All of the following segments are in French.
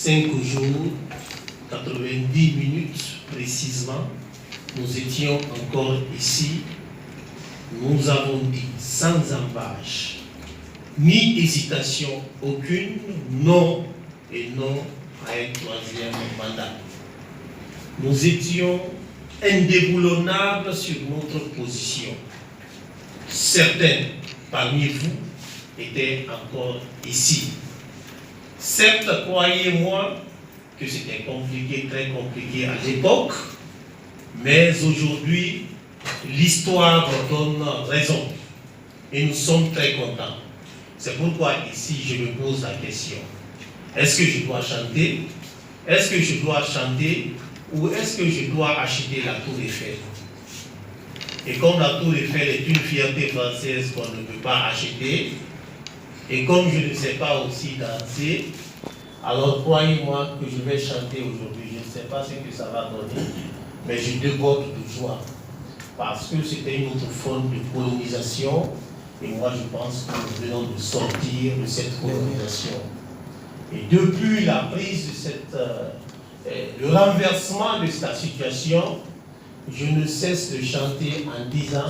5 jours, 90 minutes précisément, nous étions encore ici. Nous avons dit sans embâche, ni hésitation aucune, non et non à un troisième mandat. Nous étions indéboulonnables sur notre position. Certains parmi vous étaient encore ici. Certes, croyez-moi que c'était compliqué, très compliqué à l'époque, mais aujourd'hui, l'histoire donne raison et nous sommes très contents. C'est pourquoi ici, je me pose la question. Est-ce que je dois chanter? Est-ce que je dois chanter ou est-ce que je dois acheter la Tour Eiffel? Et comme la Tour Eiffel est une fierté française qu'on ne peut pas acheter, et comme je ne sais pas aussi danser, alors croyez-moi que je vais chanter aujourd'hui. Je ne sais pas ce que ça va donner, mais je déborde de joie. Parce que c'était une autre forme de colonisation, et moi je pense que nous venons de sortir de cette colonisation. Et depuis la prise de le renversement de cette situation, je ne cesse de chanter en disant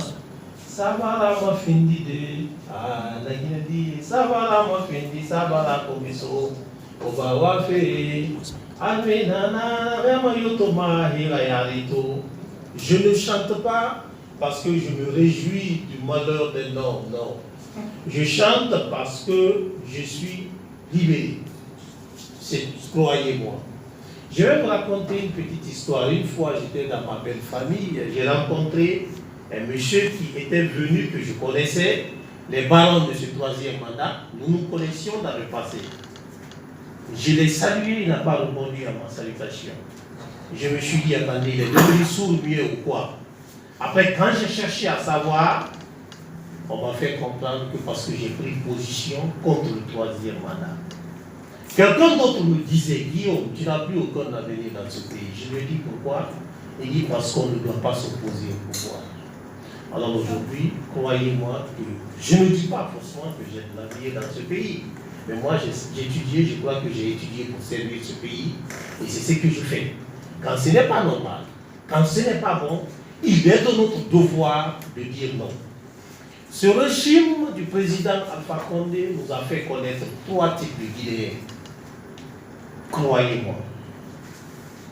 ça va la moi findi de la Guinée, ça va la moi findi, ça va la komiso, on va voir faire almenana vraiment yotoma hirayarito. Je ne chante pas parce que je me réjouis du malheur d'un homme, non. Je chante parce que je suis libéré. Croyez-moi. Je vais vous raconter une petite histoire. Une fois, j'étais dans ma belle famille, j'ai rencontré un monsieur qui était venu, que je connaissais, les barons de ce troisième mandat. Nous nous connaissions dans le passé. Je l'ai salué, il n'a pas répondu à ma salutation. Je me suis dit, attendez, il est devenu sourd, mieux ou quoi? Après, quand j'ai cherché à savoir, on m'a fait comprendre que parce que j'ai pris position contre le troisième mandat. Quelqu'un d'autre me disait, Guillaume, tu n'as plus aucun avenir dans ce pays. Je lui ai dit pourquoi? Il dit parce qu'on ne doit pas s'opposer au pouvoir. Alors aujourd'hui, croyez-moi que je ne dis pas forcément que j'ai de l'avenir dans ce pays. Mais moi, j'ai étudié, je crois que j'ai étudié pour servir ce pays. Et c'est ce que je fais. Quand ce n'est pas normal, quand ce n'est pas bon, il est de notre devoir de dire non. Ce régime du président Alpha Condé nous a fait connaître 3 types de Guinéens. Croyez-moi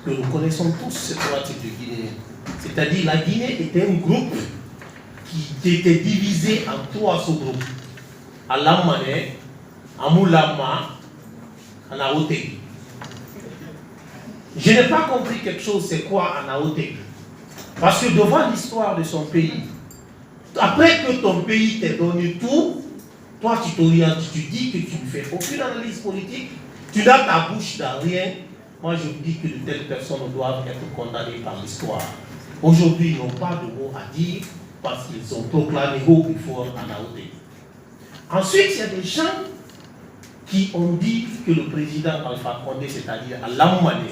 que nous connaissons tous ces 3 types de Guinéens. C'est-à-dire la Guinée était un groupe qui était divisé en 3 sous-groupes. À Lamane, à Moulama, à Naotegi. Je n'ai pas compris quelque chose, c'est quoi à Naotegi? Parce que devant l'histoire de son pays, après que ton pays t'ait donné tout, toi tu t'orientes, tu dis que tu ne fais aucune analyse politique, tu n'as ta bouche dans rien. Moi je dis que de telles personnes doivent être condamnées par l'histoire. Aujourd'hui, ils n'ont pas de mots à dire parce qu'ils ont proclamé haut et fort à Naotegi. Ensuite, il y a des gens qui ont dit que le président Alpha Condé, c'est-à-dire à Lamouane,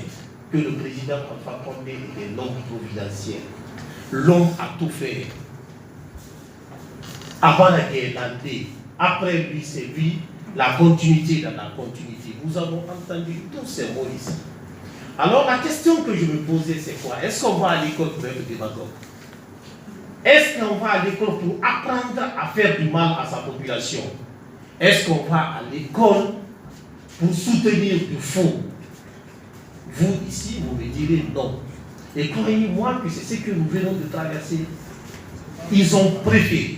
que le président Alpha Condé était l'homme providentiel. L'homme a tout fait. Avant la guerre d'André, après lui, c'est lui, la continuité dans la continuité. Nous avons entendu tous ces mots ici. Alors la question que je me posais, c'est quoi? Est-ce qu'on va à l'école pour être démagogue? Est-ce qu'on va à l'école pour apprendre à faire du mal à sa population? Est-ce qu'on va à l'école pour soutenir du faux? Vous, ici, vous me direz non. Et croyez-moi que c'est ce que nous venons de traverser. Ils ont préféré.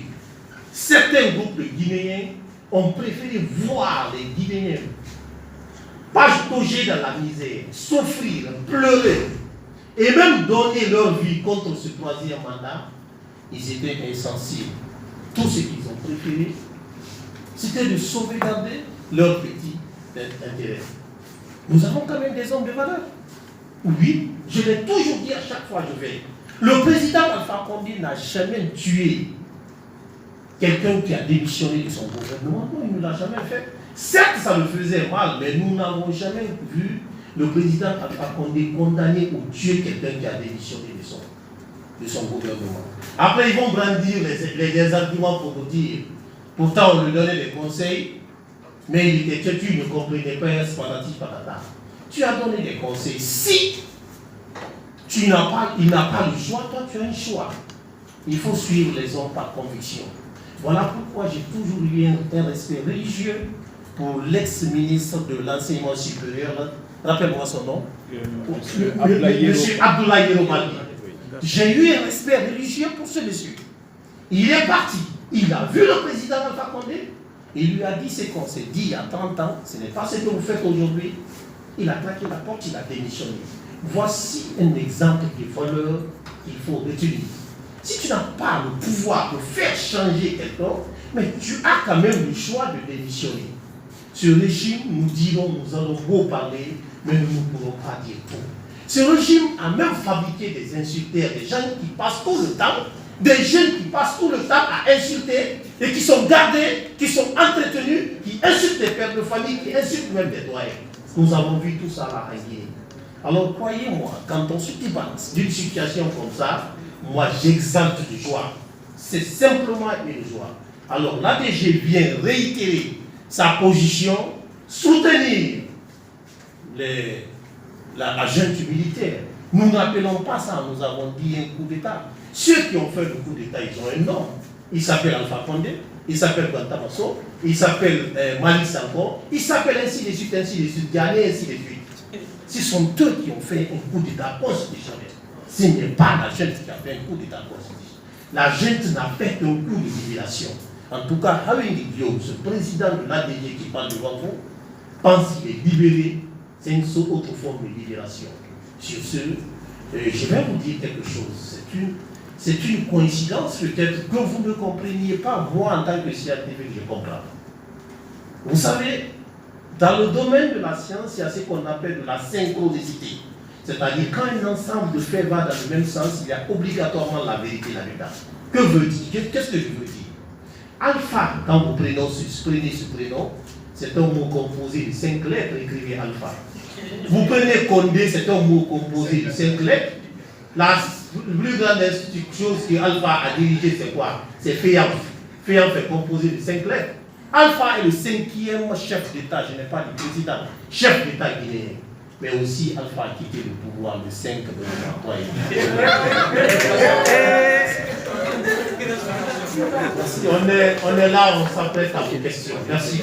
Certains groupes de Guinéens ont préféré voir les Guinéens patauger dans la misère, souffrir, pleurer, et même donner leur vie contre ce troisième mandat. Ils étaient insensibles. Tout ce qu'ils ont préféré, c'était de sauvegarder leur petit intérêt. Nous avons quand même des hommes de valeur. Oui, je l'ai toujours dit à chaque fois que je vais. Le président Alpha Condé n'a jamais tué quelqu'un qui a démissionné de son gouvernement. Non, il ne l'a jamais fait. Certes, ça le faisait mal, mais nous n'avons jamais vu le président Alpha Condé condamner ou tuer quelqu'un qui a démissionné de son gouvernement. Après, ils vont brandir les arguments pour nous dire, pourtant on lui donnait des conseils, mais il était têtu, il ne comprenait pas, patati patata. tu as donné des conseils. Si il n'a pas le choix, toi tu as un choix. Il faut suivre les hommes par conviction. Voilà pourquoi j'ai toujours eu un respect religieux pour l'ex-ministre de l'enseignement supérieur. Rappelle-moi son nom. Monsieur Abdoulaye Romani. J'ai eu un respect religieux pour ce monsieur. Il est parti. Il a vu le président Alpha Condé. Il lui a dit ce qu'on s'est dit il y a 30 ans. Ce n'est pas ce que vous faites aujourd'hui. Il a claqué la porte, il a démissionné. Voici un exemple de valeur qu'il faut retenir. Si tu n'as pas le pouvoir de faire changer quelqu'un, mais tu as quand même le choix de démissionner. Ce régime, nous allons beau parler, mais nous ne pourrons pas dire tout. Ce régime a même fabriqué des insulteurs, des gens qui passent tout le temps, des jeunes qui passent tout le temps à insulter et qui sont gardés, qui sont entretenus, qui insultent les pères de famille, qui insultent même les doyens. Nous avons vu tout ça là en Guinée. Alors croyez-moi, quand on se débarrasse d'une situation comme ça, moi j'exalte de joie. C'est simplement une joie. Alors l'ADG vient réitérer sa position, soutenir la junte militaire. Nous n'appelons pas ça, nous avons dit un coup d'État. Ceux qui ont fait le coup d'État, ils ont un nom. Il s'appelle Alpha Condé, il s'appelle Guantamasso, il s'appelle Malik Sanko, il s'appelle ainsi de suite, Ghané, ainsi de suite. Ce sont eux qui ont fait un coup d'État constitutionnel. Ce n'est pas la junte qui a fait un coup d'État constitutionnel. La junte n'a fait qu'un coup de libération. En tout cas, Hawing Diop, ce président de l'ADG qui parle devant vous, pense qu'il est libéré. C'est une autre forme de libération. Sur ce, je vais vous dire quelque chose. C'est une coïncidence peut-être que vous ne compreniez pas. Moi, en tant que scientifique, je comprends. Vous savez, dans le domaine de la science, il y a ce qu'on appelle de la synchronicité. C'est-à-dire quand un ensemble de faits va dans le même sens, il y a obligatoirement la vérité là-dedans. Que veut dire? Qu'est-ce que je veux dire? Alpha, quand vous prenez ce prénom, c'est un mot composé de 5 lettres, écrivez alpha. Vous prenez Condé, c'est un mot composé de 5 lettres. La plus grande chose que Alpha a dirigée, c'est quoi? C'est FEAMF. FEAMF est composé de 5 lettres. Alpha est le 5e chef d'État, je n'ai pas dit président, chef d'État guinéen. Mais aussi Alpha a quitté le pouvoir le 5 de Merci. On est là, on s'apprête à vos questions. Merci.